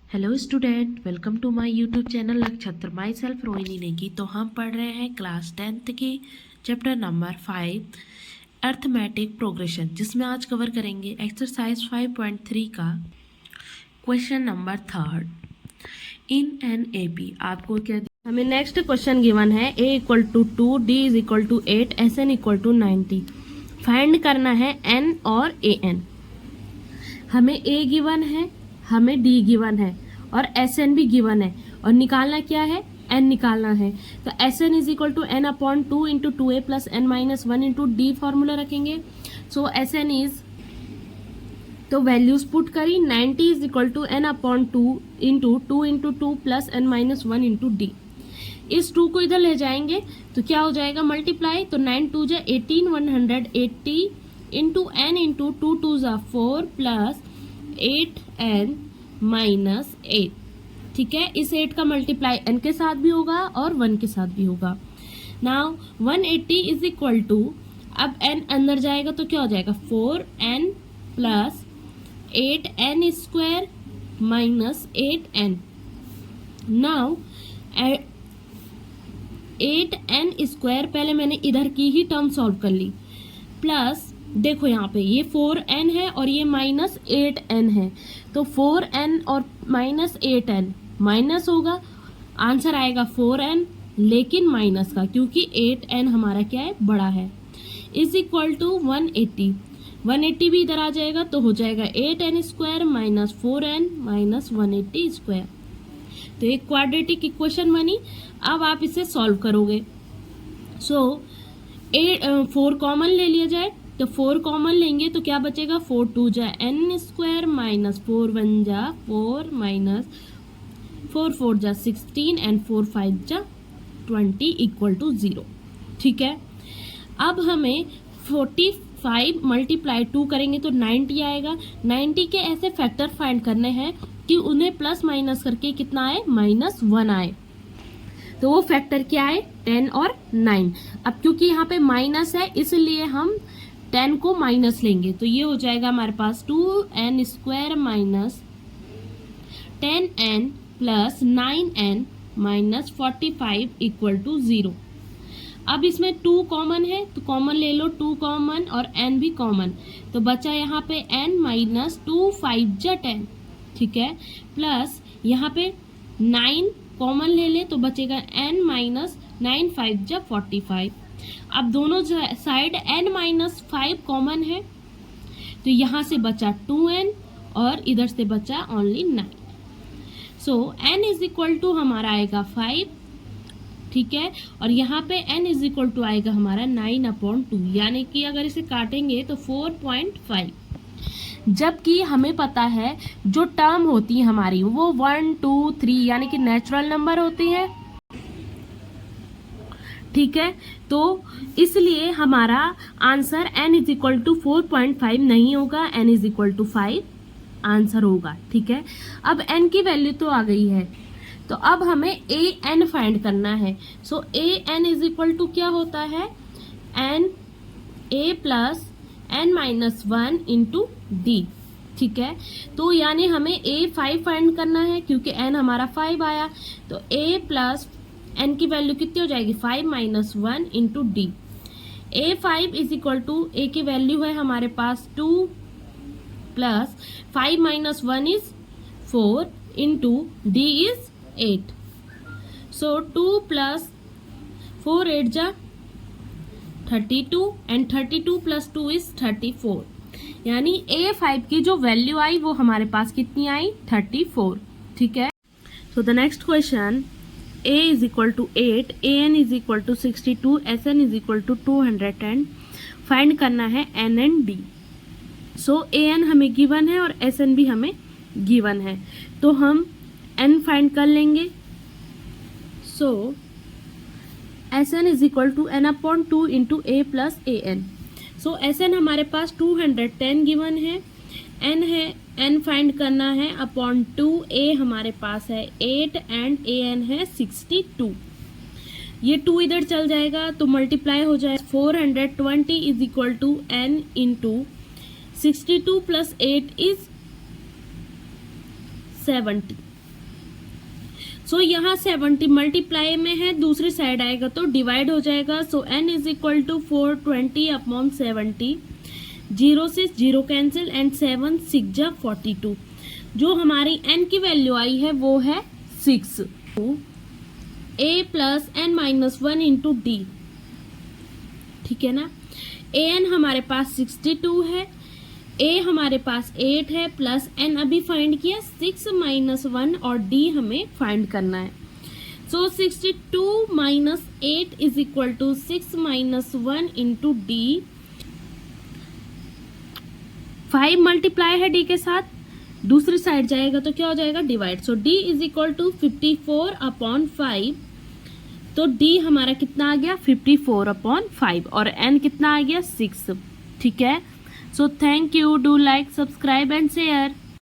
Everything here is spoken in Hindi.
Hello student, welcome to my YouTube channel Nakshatra. Myself Rohini Negi. तो हम पढ़ रहे हैं क्लास 10th की चैप्टर नंबर 5 अर्थमेटिक प्रोग्रेशन, जिसमें आज कवर करेंगे एक्सरसाइज 5.3 का question number 3 in an A P. आपको क्या हमें नेक्स्ट क्वेश्चन गिवन है a equal to 2, d is equal to 8, S N equal to 90। Find करना है n और ए एन। हमें a गिवन है, हमें d गिवन है और एस एन भी गिवन है, और निकालना क्या है, n निकालना है। तो S N is equal to N upon 2 into 2a plus N minus 1 into D formula रखेंगे। सो एस एन इज, तो वैल्यूज पुट करी, 90 is equal to N upon 2 into 2 plus N minus 1 into D. इस 2 को इधर ले जाएंगे तो क्या हो जाएगा, मल्टीप्लाई। तो 9 2 जा 18, 180 इंटू एन इंटू 2 2 जा 4 प्लस 8n माइनस 8। ठीक है, इस 8 का मल्टीप्लाई n के साथ भी होगा और 1 के साथ भी होगा। नाउ 180 इज इक्वल टू, अब n अंदर जाएगा तो क्या हो जाएगा, 4n plus 8n square minus 8n। Now 8n square पहले मैंने इधर की ही टर्म सॉल्व कर ली, प्लस देखो यहाँ पे ये 4n है और ये माइनस 8n है, तो 4n और माइनस 8n माइनस होगा, आंसर आएगा 4n लेकिन माइनस का, क्योंकि 8n हमारा क्या है, बड़ा है। इज इक्वल टू 180 भी इधर आ जाएगा तो हो जाएगा 8n square minus 4n minus 180 square. तो एक क्वाड्रेटिक इक्वेशन बनी। अब आप इसे सॉल्व करोगे। सो 4 कॉमन ले लिया जाए, तो 4 कॉमन लेंगे तो क्या बचेगा, 4 2 जा n स्क्वायर माइनस 4 1 जा 4 माइनस 4 4 जा 16 एंड 4 5 जा 20 इक्वल टू 0। ठीक है, अब हमें 45 मल्टीप्लाई 2 करेंगे तो 90 आएगा। 90 के ऐसे फैक्टर फाइंड करने हैं कि उन्हें प्लस माइनस करके कितना आए, -1 आए। तो वो फैक्टर क्या है, 10 और 9। अब क्योंकि यहाँ पे माइनस है इसलिए हम 10 को माइनस लेंगे, तो ये हो जाएगा हमारे पास 2n square minus 10n plus 9n minus 45 equal to 0। अब इसमें 2 कॉमन है तो कॉमन ले लो, 2 कॉमन और n भी कॉमन, तो बचा यहाँ पे n माइनस 2 5 जा 10। ठीक है, प्लस यहाँ पे 9 कॉमन ले ले तो बचेगा n माइनस 9 5 जा 45। अब दोनों साइड n माइनस 5 कॉमन है तो यहाँ से बचा 2n और इधर से बचा only 9। So n is equal to हमारा आएगा 5। ठीक है, और यहाँ पे n इज इक्वल टू आएगा हमारा 9/2, यानी कि अगर इसे काटेंगे तो 4.5। जबकि हमें पता है जो टर्म होती है हमारी वो 1 2 3 यानी कि नेचुरल नंबर होती है। ठीक है, तो इसलिए हमारा answer n is equal to 4.5 नहीं होगा, n is equal to 5 answer होगा। ठीक है, अब n की वैल्यू तो आ गई है, तो अब हमें a n फाइंड करना है। So a n is equal to क्या होता है, n a plus n minus 1 into D. ठीक है, तो यानी हमें a5 फाइंड करना है, क्योंकि n हमारा 5 आया, तो a प्लस n की वैल्यू कितनी हो जाएगी, 5 minus 1 into D. a5 is equal to, a की वैल्यू है हमारे पास 2 plus 5 minus 1 is 4 into D is 8। So 2 plus 4 8 जा 32 एंड 32 प्लस 2 इज 34, यानी a5 की जो वैल्यू आई वो हमारे पास कितनी आई, 34। ठीक है, so the next question, a is equal to 8, an is equal to 62, sn is equal to 210। Find करना है n and d। So an हमें गिवन है और sn भी हमें गिवन है, तो हम n फाइंड कर लेंगे। So sn is equal to n upon 2 into a plus an। So sn हमारे पास 210 गिवन है, n फाइंड करना है अपॉन 2, a हमारे पास है 8 एंड an है 62। ये 2 इधर चल जाएगा तो मल्टीप्लाई हो जाए, 420 is equal to n into 62 plus 8 is 70। So यहाँ 70 मल्टीप्लाई में है, दूसरी साइड आएगा तो डिवाइड हो जाएगा। So n is equal to 420 upon 70, 0 से 0 कैंसिल एंड 7 6 जा 42। जो हमारी n की वैल्यू आई है वो है 6। a plus n minus 1 into D, ठीक है ना। an हमारे पास 62 है, a हमारे पास 8 है, प्लस n अभी फाइंड किया 6 माइनस 1 और d हमें फाइंड करना है। So 62 minus 8 is equal to 6 minus 1 into D. 5 multiply है d के साथ, दूसरी साइड जाएगा तो क्या हो जाएगा divide. So d is equal to 54 upon 5। तो d हमारा कितना आ गया 54 अपॉन 5 और n कितना आ गया 6, ठीक है। So thank you, do like, subscribe and share.